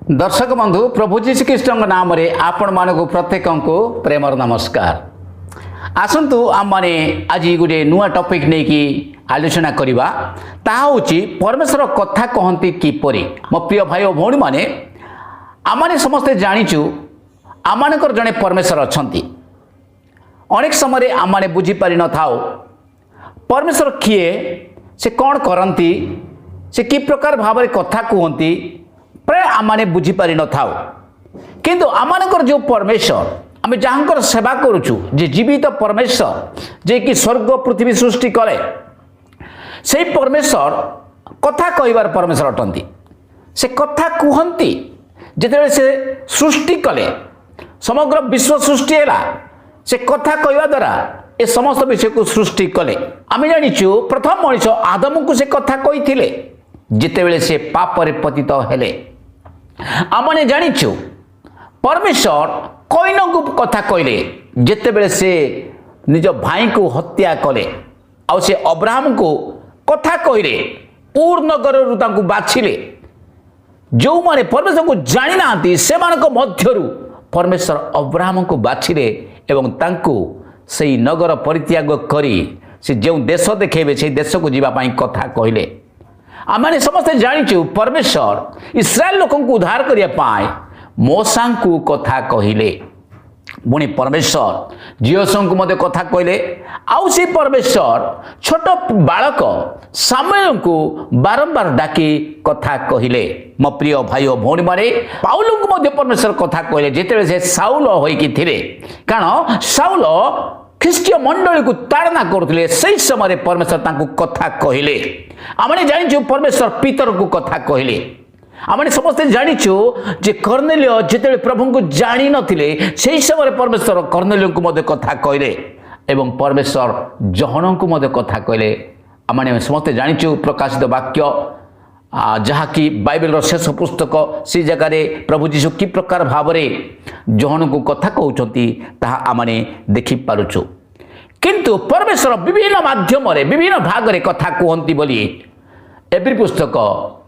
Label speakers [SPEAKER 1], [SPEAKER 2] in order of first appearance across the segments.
[SPEAKER 1] दर्शक बंधु प्रभु जीशु कृष्ण नाम रे आपण मानक प्रत्येक को प्रेमर नमस्कार। आसतु आम मैंने आज गोटे नुआ टॉपिक नहीं कि आलोचना करवा ता हूँ परमेश्वर कथा कहती किपरि। मो प्रिय भाई और भौणी मैंने आम समस्ते जाचु आमर जड़े परमेश्वर अच्छा अनेक समय आम बुझीपारि न था परमेश्वर किए से कौन करती से कि प्रकार भाव में कथा कहती प्राय आम बुझीपारि न था किंतु आमर जो परमेश्वर आम जहाँ सेवा करुचु जे जीवित परमेश्वर जे कि स्वर्ग पृथ्वी सृष्टि करे से परमेश्वर कथा कहबार परमेश्वर अटंती से कथा कहती जिते से सृष्टि कले समग्र विश्व सृष्टि है से कथा कहवा द्वारा ए समस्त विषय को सृष्टि कले। आम जाचु प्रथम मनीष आदम को से कथा कही जितेबले से पापरे पतित हेले। आमने जाचु परमेश्वर कैन को कथा कहले जितेबले से निज भाई को हत्या कले आ से अब्राहम को कथा कहले ऊर नगर बाछिले जो माने परमेश्वर को जानी ना से मध्यरु परमेश्वर अब्राहम को बाछिले एवं तांको से नगर परित्याग करी से जो देश देखेबे से देश को जीवाई कथा कहले। आम समस्ते जाचु परमेश्वर इस्राएल लोक को उद्धार करने मोसा को कथा कहले पुणी परमेश्वर जियोसों को मध्य कथा कहले आउ से परमेश्वर छोट बालक सामुएल को बारंबार डाकी कथा कहले। मो प्रिय भाई और भौणी मारे पाउल को मध्य परमेश्वर कथा कहले जिते से साउल होइकी थिले कारण साउल ख्रीष्टीय मंडली को ताड़ना करते से समय परमेश्वर तांको कथा कहले। आमने जानिଛୁ परमेश्वर पीतर को कथा कहले। आमने समस्ते जानिଛୁ जे कर्नेलिय जिते प्रभु को जानी नथिले से समय परमेश्वर कर्नेलिय को मध्य कथा कहले एवं परमेश्वर जहन को मध्य कथा कहले। आमने समस्ते जानिଛୁ प्रकाशित वाक्य जहाँकि बाइबल शेष पुस्तक से जगह प्रभु जीशु कि प्रकार भाव में जहन को कथा कहते आमने देखि पारुछु किंतु परमेश्वर विभिन्न माध्यम विभिन्न भाग में कथा कहती बोली एब्री पुस्तक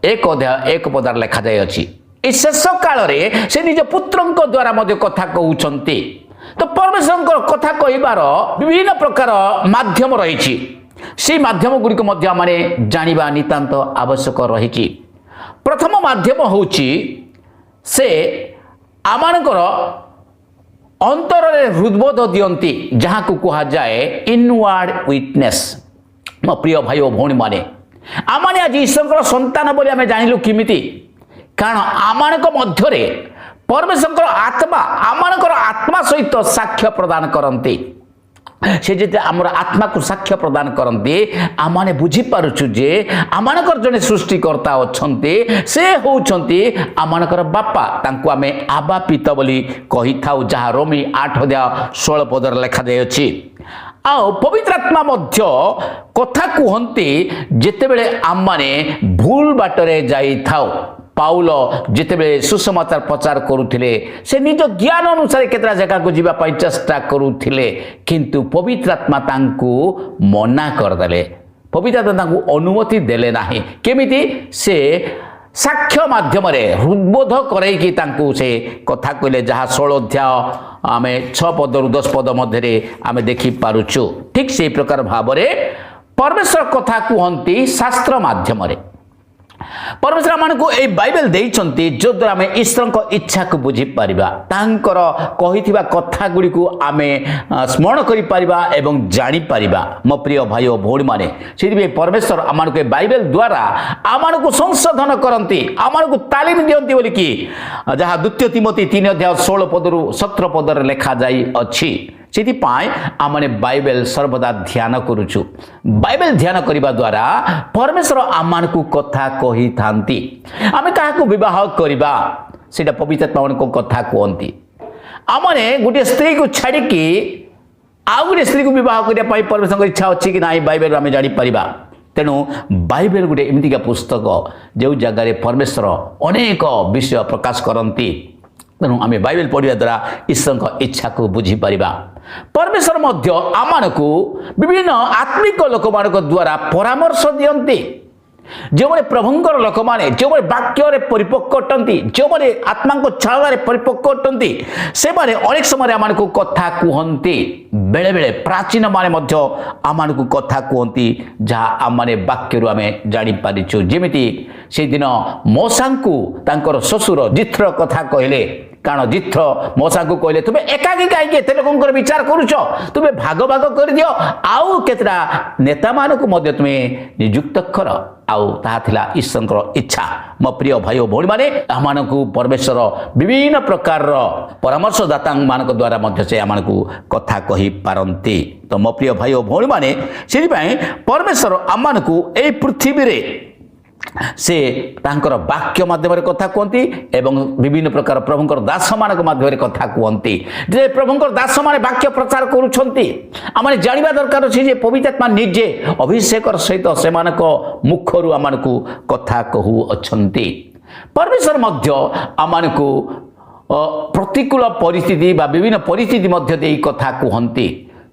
[SPEAKER 1] 1 अध्याय 1 पदार लिखा जाए अछि। शेष काल रे से निज पुत्र द्वारा मध्य कथा कहउछंती तो परमेश्वर कथा कहबार विभिन्न प्रकार माध्यम रही से माध्यम गुड़िक माने जानिबा नितांत आवश्यक रही। प्रथम माध्यम होउची से आमानकर अंतर रे हृदबोध दियंती जहाँ को कहा जाए इनवार्ड विटनेस। मो प्रिय भाई और भौणी माने आमाने आज ईश्वर संतान बोली आमे जानिलु किमिति कारण आमानक मध्यरे परमेश्वर आत्मा आमानकर आत्मा सहित साक्ष्य प्रदान करती से जिते आमर आत्मा को साक्ष्य प्रदान करते आमाने बुझी पारुछु जे आमानकर जने सृष्टिकर्ता अछंती से होउछंती आमानकर बापा तांको आमे आबा पिता बोली कहि थाउ जहाँ रोमी 8 अध्याय 16 पदर लिखा जाय अछि। आओ पवित्र आत्मा मध्य कथा कहती जितेबले आम माने भूल बाटरे जाई थाउ पाउल जितेबले सुसमाचार प्रचार करुथिले से निज ज्ञान अनुसार केतरा जगह को जीवा पाई चेष्टा करुथिले किंतु पवित्र आत्मा तांको मना करदेले पवित्र आत्मा तांको अनुमति देले नाही केमिति से साक्ष्य माध्यम हृदबोध करैकी तांको से कथा कहले जहाँ 16 अध्याय आमे 6 पदरु 10 पद मध्य आमे देखि पारुछु। ठीक से प्रकार भाव में परमेश्वर कथा कहती शास्त्र माध्यम परमेश्वर आमको ये बाइबल देइछंती जो द्वारा आम ईश्वर को इच्छा को बुझी पारिबा तांकर कहिथिबा कथा गुडी को आमे स्मरण करि पारिबा एवं जानि पारिबा। मो प्रिय भाई और भौणी माने से परमेश्वर आमको बाइबल द्वारा आमको संशोधन करती आमको तालीम दियंती बोली कि जहाँ 2 तिमोथी 3 अध्याय 16 पदरु 17 पदर लिखा जाई अछि। से आमने बाइबल सर्वदा ध्यान करुचु बाइबल ध्यान करने द्वारा परमेश्वर आम को कथा कही थांती आमे काहाकू विवाह करबा सेटा पवित्र आत्मा को कथा कहती आमने गोटे स्त्री को छाड़िकी आउ गोटे स्त्री को विवाह करने परमेश्वर इच्छा अच्छी कि ना बाइबल आम जापर तेणु बाइबल गोटे एमतीका पुस्तक जो जगार परमेश्वर अनेक विषय प्रकाश करती तेणु आम बाइबल पढ़ा द्वारा ईश्वर इच्छा को बुझी पारिबा। परमेश्वर मध्य आम को विभिन्न आत्मिक लोक मान द्वारा परामर्श दियंती जो प्रभुंर लोक मैंने जो वाक्य परिपक्व अटंती जो आत्मा छाड़ परिपक्व अटंती से अनेक समय आम कथा कहती बेले बेले प्राचीन माने आम कथा कहती जहाँ आम वाक्य आम जापारिचु जमी से दिन मौसा को शशुर जिथ्र कथा कहले कारण जिथ्र मौसा को कहले तुम्हें एकाकी कहीं एत लोक विचार करुच तुम्हें भाग भाग कर दियो आउ केतरा नेता मानक तुम्हें नियुक्त कर आउ ताहा ईश्वर इच्छा। मो प्रिय भाई भौणी माने आमको परमेश्वर विभिन्न प्रकार परामर्शदाता मान द्वारा से आम कथा कही पारती। तो मो प्रिय भाई भौणी माने से परमेश्वर आमको यही पृथ्वी रे से तांकर वाक्य माध्यम कथा कहती एवं विभिन्न प्रकार प्रभुंकर दास मान माध्यम कथा कहती जे प्रभुंकर दास मान वाक्य प्रचार करुछंती आम जानिबा दरकार अछि जे पवित्र आत्मा निजे अभिषेक सहित से मुखरु आमको कथा कहू अछंती। परमेश्वर मध्य आमको प्रतिकूल परिस्थिति बा विभिन्न परिस्थिति मध्य देई कथा कहती।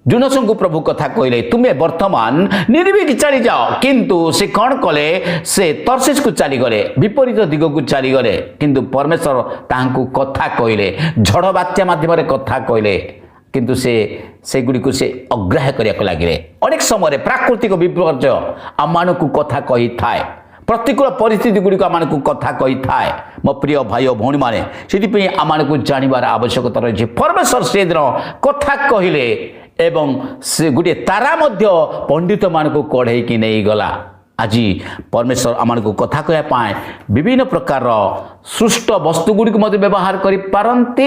[SPEAKER 1] जुनसों को प्रभु कथा कहले तुम्हें वर्तमान निरीबिक चली जाओ किंतु से कौन कले से तर्शीश को चली गले विपरीत दिग को चली गले किंतु परमेश्वर तांको कथा कहले झड़ बात्या माध्यम कथा कहले किंतु से गुड़ी को से अग्राह्य करने लगे। अनेक समय प्राकृतिक विपर्य आम को कथा कही थाए प्रतिकूल परिस्थिति गुड़िक आम कथा कही थाए। मो प्रिय भाई भौणी मैंने से आम जानवर आवश्यकता रही परमेश्वर से दिन कथा कहले एवं से गोटे तारा मध्य पंडित मान को कढ़े कि नहीं गला। आज परमेश्वर आम को कथा कहवाई विभिन्न प्रकार सृष्ट वस्तु गुड़ी को व्यवहार कर पारती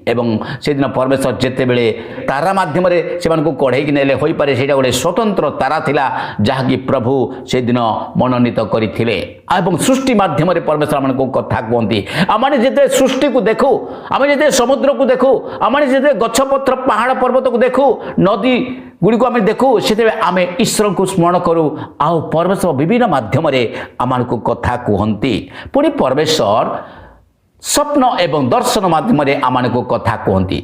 [SPEAKER 1] एवं से दिन परमेश्वर जिते बड़े तारा माध्यम से कढ़े ने हो पारे से गोटे स्वतंत्र तारा थिला जहाँकि प्रभु से दिन मनोनीत करते एवं सृष्टि माध्यम परमेश्वर आम को कथा कहती। आम जिते सृष्टि को देखू आम जिते समुद्र को देखू आम जिते गछपत्र पहाड़ पर्वत को देखू नदी गुड़ी को आम देखू से आम ईश्वर को स्मरण करूँ आउ परमेश्वर विभिन्न माध्यम आम को कथा कहती। पुणी परमेश्वर स्वप्न एवं दर्शन माध्यम आम को कथा कहती।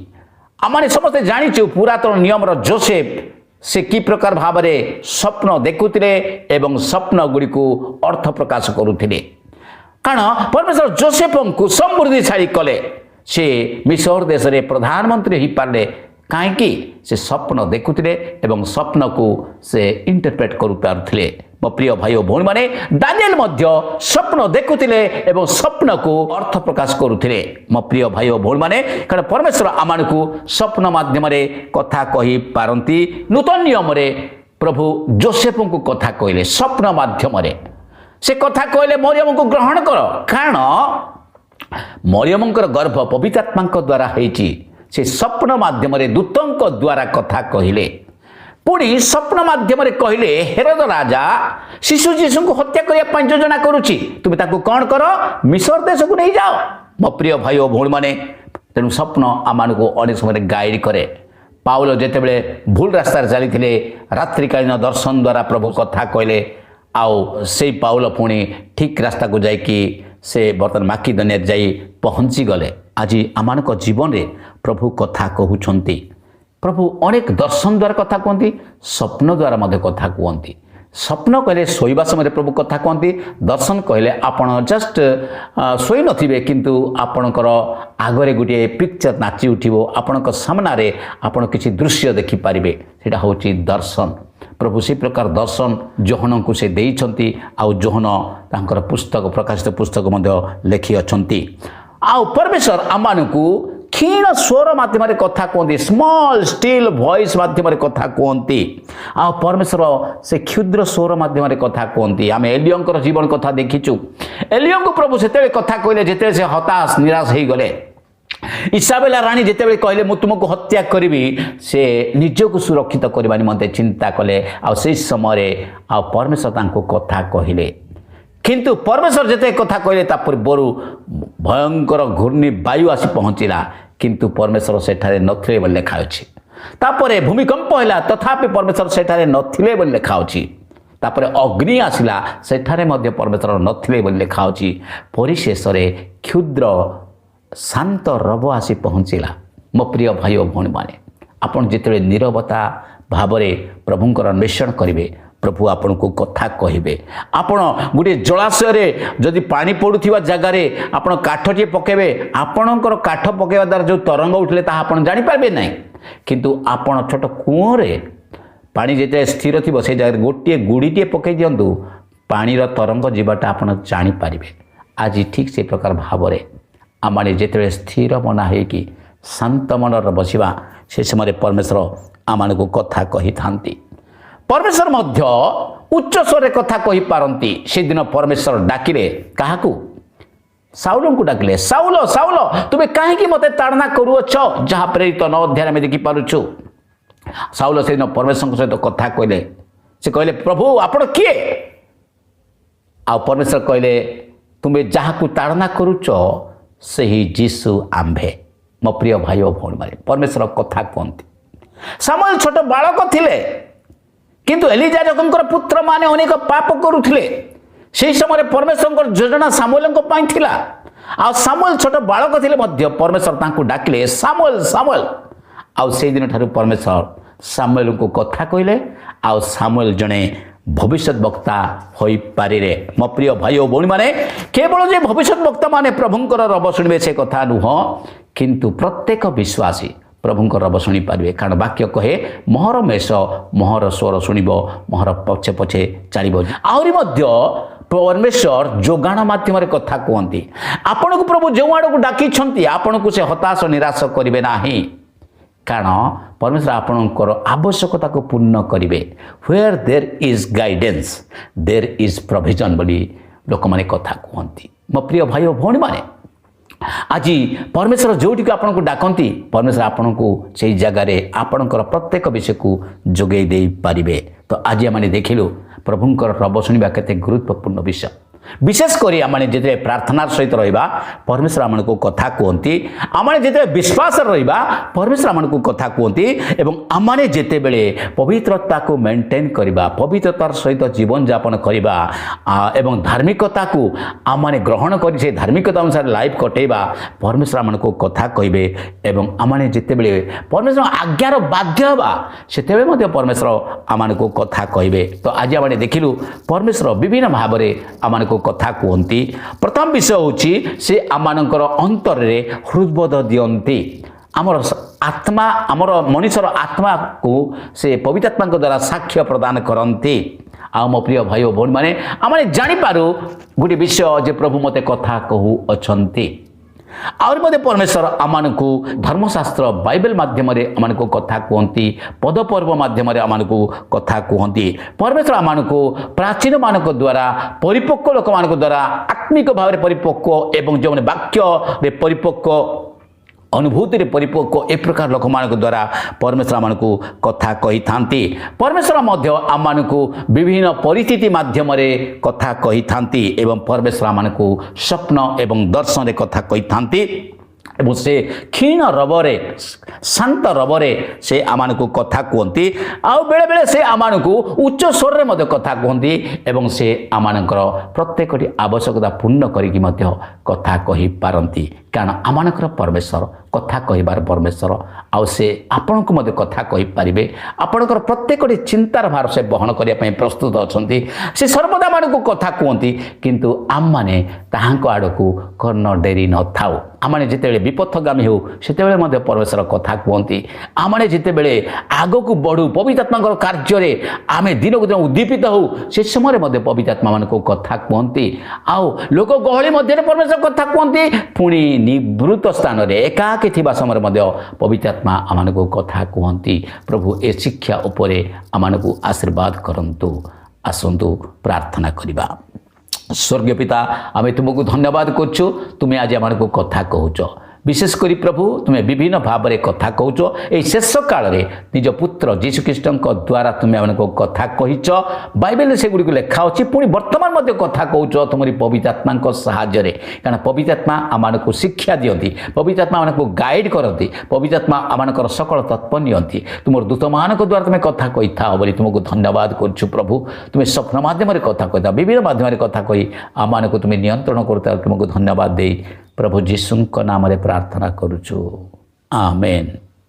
[SPEAKER 1] आम समस्ते जाचु पुरातन नियम जोसेफ से कि प्रकार भाव में स्वप्न देखुले एवं स्वप्न गुड़ी को अर्थ प्रकाश करुले कारण परमेश्वर जोसेफ को समृद्धिशाली कले से मिस्र देश में प्रधानमंत्री हो पारे कहीं से स्वप्न देखुले एवं स्वप्न को से इंटरप्रेट कर पारे। मो प्रिय भाई भौणी माने दानिएल स्वप्न देखुले एवं स्वप्न को अर्थ प्रकाश करुले। मो प्रिय भाई भौणी माने कारण परमेश्वर आम को स्वप्न माध्यम कथा कही पारती। नूतन नियम प्रभु जोसेफ को कथा कहले स्वप्न माध्यम से कथा कहले मरियम को ग्रहण कर कारण मरियम गर्भ पवित्र आत्मा द्वारा होती से स्वप्न माध्यम दूतों द्वारा कथा कहले। पुणी स्वप्न माध्यम कहले हेरोद राजा शिशु जीशु को हत्या करने योजना करुच्ची तुम्हें कौन कर मिस्र देश को नहीं जाओ। मो प्रिय भाई भौणी माने तेणु स्वप्न आम को अनेक समय गाइड करे। पाउल जितेबले भूल रास्तार चली रात्रिकालीन दर्शन द्वारा प्रभु कथा कहले आउ से पाउल पुणी ठीक रास्ता को जाकि से बर्तमान माकिदोनिया जाई पहुँची गले। आज आम जीवन में प्रभु कथा कहते प्रभु अनेक दर्शन द्वारा कथा कहती स्वप्न द्वारा मध्य कथा कहती। स्वप्न कहले शोवा समय प्रभु कथा कहती दर्शन कहले आपण जस्ट शोई नथिबे किंतु आपणकर आगरे गोटे पिक्चर नाची उठिबो आपण सामने आपण किसी दृश्य देखि पारिबे सेटा होची दर्शन। प्रभु से प्रकार दर्शन जोहन को से देइछंती आउ जोहन तांकर पुस्तक प्रकाशित पुस्तक मध्य लेखि अछंती। आउ परमेश्वर आमानकु क्षीण स्वर माध्यम कथा कहती स्मॉल स्टिल वॉइस माध्यम कथा कहती। आ परमेश्वर से क्षुद्र स्वर माध्यम कथा कहती। आम एलियंकर जीवन कथा देखीचु एलियं को प्रभु से कथा कहले जिते से हताश निराश हो गले। इसाबेला रानी जिते कहले मु तुमको हत्या करी से निजक सुरक्षित करने निमंते चिंता कले आ से समय आ परमेश्वर तांको कथा कहले किंतु परमेश्वर जिते कथा कहले तापर बरु भयंकर घूर्णी वायु आसी पहुँचला किंतु परमेश्वर सेठारे नथिले बोली लेखा अछि। तापर भूमिकंप हैला तथापि परमेश्वर सेठारे नथिले बोली लेखा अछि। तापर अग्नि आसिला सेठारे मध्य परमेश्वर नथिले बोली लेखा अछि। परिशेष क्षुद्र शांत रब आसी पहुँचला। मो प्रिय भाई और भौणी माने आपण जिते नीरवता भाव प्रभुंकर अन्वेषण करेंगे प्रभु आपण को कथा कहे आपण गोटे जलाशय जदि पानी पड़ुवा जगार आपण काठटे पकेबे आपणकर काठ पकेवा द्वारा जो तरंग उठले ताहा आपण जानि पारबे नहीं किंतु आपण छोट कुओरे पानी जिते स्थिर थी से जगह गोटे गुड़ीटे पकई दिंतु पानीर तरंग जीवाटा आपण जानी पारिबे। आज ठीक से प्रकार भाव में आम जिते स्थिर मना हो शांत मनर बसवा से समय परमेश्वर आम को कथा कही था। परमेश्वर मध्य उच्च स्वर कथा कही पारती से दिन परमेश्वर डाकिले क्या साउल को डाकिले साउल साउल तुम्हें कहीं मत ताड़ना करुअछ जहाँ प्रेरित 9 अध्याय में देखिपु। साउल से दिन परमेश्वर सहित कथा कहले से कहले प्रभु आपण किए आ परमेश्वर कहले तुम्हें जहाँ को ताड़ना करुच से ही जीसु आंभे। मो प्रिय भाई और भौणी मारे परमेश्वर कथा कहते सामुएल छोट बालक थिले किंतु एलिजाजकर पुत्र माने अनेक पाप करुथिले से समय परमेश्वर योजना सामुएल थिला आ सामुएल छोट बालक थिले मध्य परमेश्वर तांको डाकिले सामुएल सामुएल आ से दिन ठारू परमेश्वर सामुएल को कथा कहले आ सामुएल जने भविष्य वक्ता हो पारे। मो प्रिय भाई और भौणी माने केवल जे भविष्य वक्ता माने प्रभुंकर रब शुणवे से कथा नुह किंतु प्रत्येक विश्वासी प्रभुंकर रब शुणी पारे कारण वाक्य कहे मोहर मेष मोहर स्वर शुणव मोहर पछे पछे चलो आहरी परमेश्वर जोगाण मध्यम कथा कहती आपण को प्रभु जो आड़ को डाकी आपण को से हताश निराश करेंगे ना कारण परमेश्वर आपणकर आवश्यकता को पूर्ण करेंगे। Where there is guidance there is provision बोली लोक मैंने कथा कहती। मो प्रिय भाई और भौणी माने आज परमेश्वर जोटी को आपन को डाकती परमेश्वर आपन को से जगार आपणकर प्रत्येक विषय को जोगे दे पारिबे। तो आज आम देखिलु प्रभुंकर रब शुणा केते गुरुत्वपूर्ण विषय विशेषकर आम जिते प्रार्थनार सहित रहा परमेश्वर आम को कथा कहती आम जिते विश्वास रहा परमेश्वर आम को कथा कहती एवं आम जिते बड़े पवित्रता को मेंटेन करवा पवित्रतार सहित जीवन यापन करवा एवं धार्मिकता को आम ग्रहण कर से धार्मिकता अनुसार लाइफ कटेवा परमेश्वर आम को कथा कहे एवं आम जिते बड़े परमेश्वर आज्ञार बाध्य हवा से परमेश्वर आम को कथा कहे। तो आज आम देखिलु परमेश्वर विभिन्न भाव में आम को कथा कहती। प्रथम विषय हूँ से आमर अंतर में हृदबोध दियंती आमर आत्मा आमर मनुष्यर आत्मा को से पवित्रात्मा द्वारा साक्ष्य प्रदान करती। आ मो प्रिय भाई और भौणी माने आम जानीपारू गोटे विषय जे प्रभु मते कथा कहू अच्छी और मध्य परमेश्वर आम को धर्मशास्त्र बाइबल माध्यम आम को कथा कहती पद पर्व माध्यम आम को कथा कहती परमेश्वर आम को प्राचीन मान द्वारा परिपक्व लोक मान द्वारा आत्मिक भाव में परिपक्व एवं जो वाक्य परिपक्व अनुभूति रे परिपक्व ए प्रकार लोक मान द्वारा परमेश्वर आम को कथा कही था। परमेश्वर मध्य आम को विभिन्न परिस्थिति माध्यम कथा कही था एवं परमेश्वर आम को स्वप्न एवं दर्शन रे कथा कही था एवं से क्षीण रबरे शांत रबरे से आमान को कथा कहती आउ बेले बेले से आमान को उच्च स्वर रे मध्य कथा कहती एवं से आमानकर प्रत्येक आवश्यकता पूर्ण करिकि मध्य कथा कहि पारंती कारण आमानकर परमेश्वर कथा कहिबार परमेश्वर आउ से आपण को मध्य कथा कहि पारिबे आपणकर प्रत्येक चिंतार भार से बहन करिया पई प्रस्तुत अछंती से सर्वदा मान को कथा कहती किंतु आम माने ताहांको आडको कर्ण डेरी न थाउ आमने जिते विपथगामी हो सेते मध्य परमेश्वर कथा कहती आमने जिते बड़े आग को बढ़ू पवित्रात्मा कार्य आमे दिन को दिन उद्दीपित हो से समय मध्य पवित्रात्मा मान को कथा कहती आउ लोक गहली मध्य परमेश्वर कथा कहती पुणी निवृत्त स्थान रे एकाकी थिबा समय मध्य पवित्रात्मा आमान को कथा कहती। प्रभु ए शिक्षा उपरे आमान को आशीर्वाद करंतु आसंतु प्रार्थना करिबा। स्वर्गीय पिता आमे तुमको धन्यवाद करछु तुम्हें आज आम को कथा कहूच विशेषकर प्रभु तुम्हें विभिन्न भाव में कथा कहूच ये शेष काल में निज पुत्र जीशुख्रीष्ट द्वारा तुम्हें आम को कथा कहीच बाइबल से गुड़ी लेखा अच्छी पुणी बर्तमान मध्य कथा कहूच तुम पवित्रात्मा साहाय्य कारण पवित्रात्मा आम को शिक्षा दियंती पवित्रात्मा आम को गाइड करती पवित्रात्मा आम सकल तत्व नियंती तुम दूत मान द्वारा तुम्हें कथा कही था बोली तुमको धन्यवाद करछु प्रभु तुम्हें स्वप्न माध्यम कथा कही विभिन्न माध्यम कथा कही आम को तुम्हें नियंत्रण करता तुमको धन्यवाद दे प्रभु जीशुଙ୍କ नाम रे प्रार्थना करूछु आमेन।